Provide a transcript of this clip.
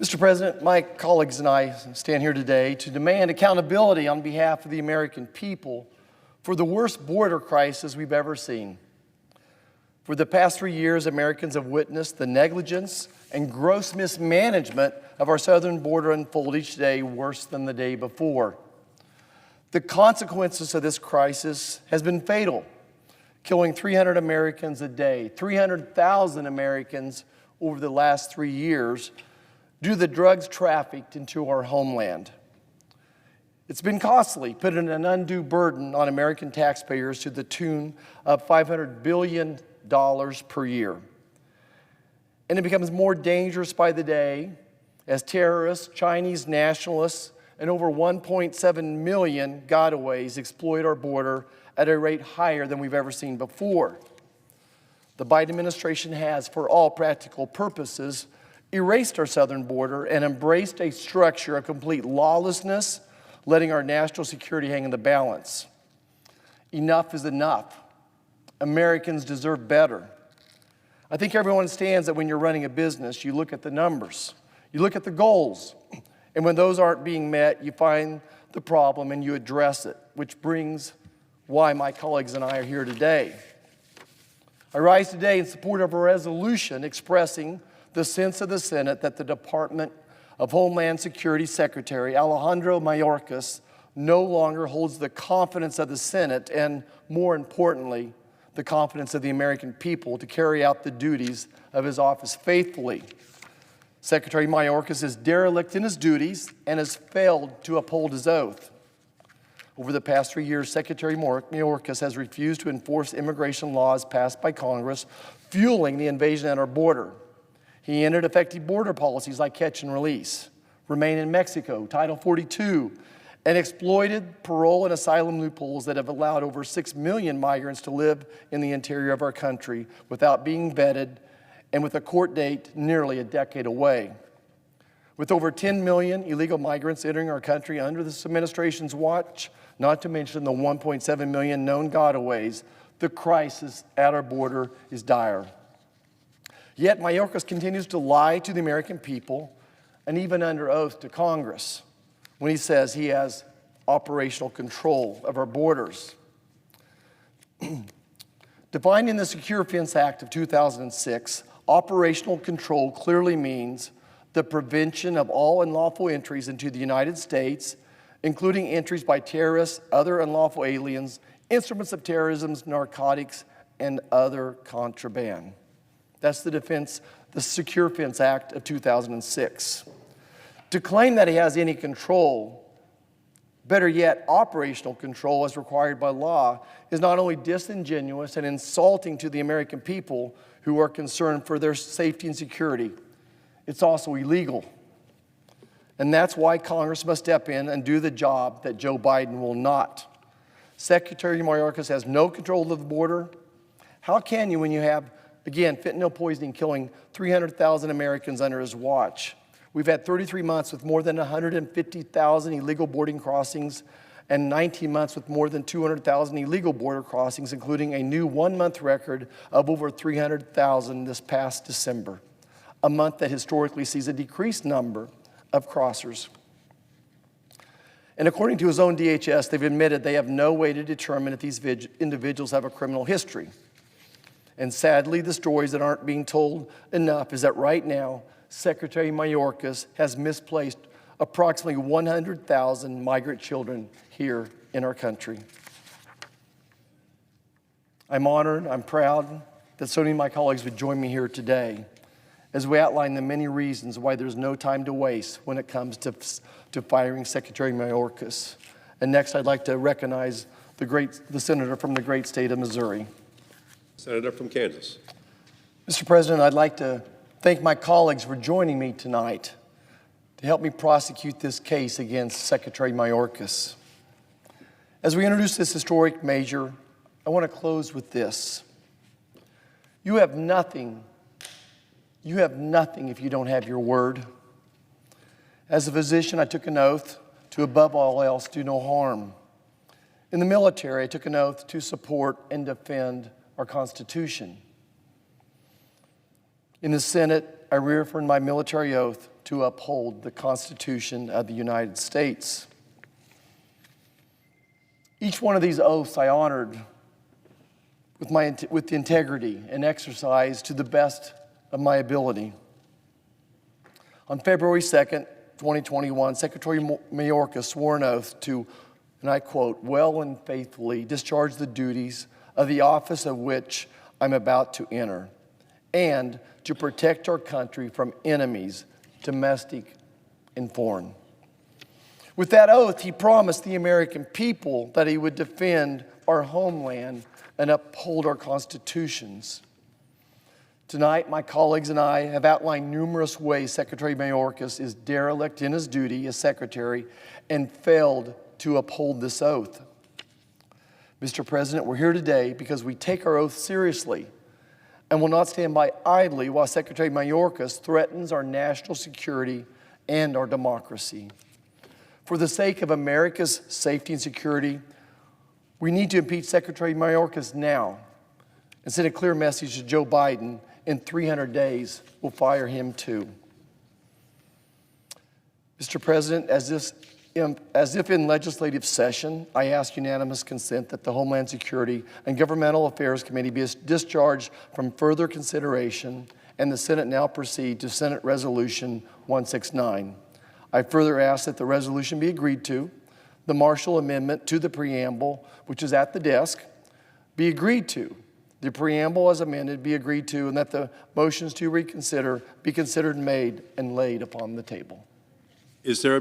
Mr. President, my colleagues and I stand here today to demand accountability on behalf of the American people for the worst border crisis we've ever seen. For the past 3 years, Americans have witnessed the negligence and gross mismanagement of our southern border unfold each day worse than the day before. The consequences of this crisis has been fatal, killing 300 Americans a day, 300,000 Americans over the last 3 years due to the drugs trafficked into our homeland. It's been costly, putting an undue burden on American taxpayers to the tune of $500 billion per year. And it becomes more dangerous by the day as terrorists, Chinese nationalists, and over 1.7 million gotaways exploit our border at a rate higher than we've ever seen before. The Biden administration has, for all practical purposes, erased our southern border and embraced a structure of complete lawlessness, letting our national security hang in the balance. Enough is enough. Americans deserve better. I think everyone understands that when you're running a business, you look at the numbers, you look at the goals, and when those aren't being met, you find the problem and you address it, which brings why my colleagues and I are here today. I rise today in support of a resolution expressing the sense of the Senate that the Department of Homeland Security Secretary Alejandro Mayorkas no longer holds the confidence of the Senate and, more importantly, the confidence of the American people to carry out the duties of his office faithfully. Secretary Mayorkas is derelict in his duties and has failed to uphold his oath. Over the past 3 years, Secretary Mayorkas has refused to enforce immigration laws passed by Congress, fueling the invasion at our border. He entered effective border policies like catch and release, remain in Mexico, Title 42, and exploited parole and asylum loopholes that have allowed over 6 million migrants to live in the interior of our country without being vetted and with a court date nearly a decade away. With over 10 million illegal migrants entering our country under this administration's watch, not to mention the 1.7 million known gotaways, the crisis at our border is dire. Yet Mayorkas continues to lie to the American people and even under oath to Congress when he says he has operational control of our borders. Defined in the Secure Fence Act of 2006, operational control clearly means the prevention of all unlawful entries into the United States, including entries by terrorists, other unlawful aliens, instruments of terrorism, narcotics, and other contraband. That's the Secure Fence Act of 2006. To claim that he has any control, better yet, operational control as required by law, is not only disingenuous and insulting to the American people who are concerned for their safety and security, it's also illegal. And that's why Congress must step in and do the job that Joe Biden will not. Secretary Mayorkas has no control of the border. How can you when you have, again, fentanyl poisoning killing 300,000 Americans under his watch? We've had 33 months with more than 150,000 illegal boarding crossings and 19 months with more than 200,000 illegal border crossings, including a new one-month record of over 300,000 this past December, a month that historically sees a decreased number of crossers. And according to his own DHS, they've admitted they have no way to determine if these individuals have a criminal history. And sadly, the stories that aren't being told enough is that right now, Secretary Mayorkas has misplaced approximately 100,000 migrant children here in our country. I'm honored, I'm proud that so many of my colleagues would join me here today as we outline the many reasons why there's no time to waste when it comes to firing Secretary Mayorkas. And next, I'd like to recognize the senator from the great state of Missouri. Senator from Kansas. Mr. President, I'd like to thank my colleagues for joining me tonight to help me prosecute this case against Secretary Mayorkas. As we introduce this historic measure, I want to close with this. You have nothing if you don't have your word. As a physician, I took an oath to, above all else, do no harm. In the military, I took an oath to support and defend our Constitution. In the Senate, I reaffirm my military oath to uphold the Constitution of the United States. Each one of these oaths I honored with integrity and exercise to the best of my ability. On February 2nd, 2021, Secretary Mayorkas swore an oath to, and I quote, "well and faithfully discharge the duties of the office of which I'm about to enter, and to protect our country from enemies, domestic and foreign." With that oath, he promised the American people that he would defend our homeland and uphold our constitutions. Tonight, my colleagues and I have outlined numerous ways Secretary Mayorkas is derelict in his duty as secretary and failed to uphold this oath. Mr. President, we're here today because we take our oath seriously and will not stand by idly while Secretary Mayorkas threatens our national security and our democracy. For the sake of America's safety and security, we need to impeach Secretary Mayorkas now and send a clear message to Joe Biden. In 300 days, we'll fire him too. Mr. President, as if in legislative session, I ask unanimous consent that the Homeland Security and Governmental Affairs Committee be discharged from further consideration and the Senate now proceed to Senate Resolution 169. I further ask that the resolution be agreed to, the Marshall Amendment to the preamble, which is at the desk, be agreed to, the preamble as amended be agreed to, and that the motions to reconsider be considered made and laid upon the table. Is there a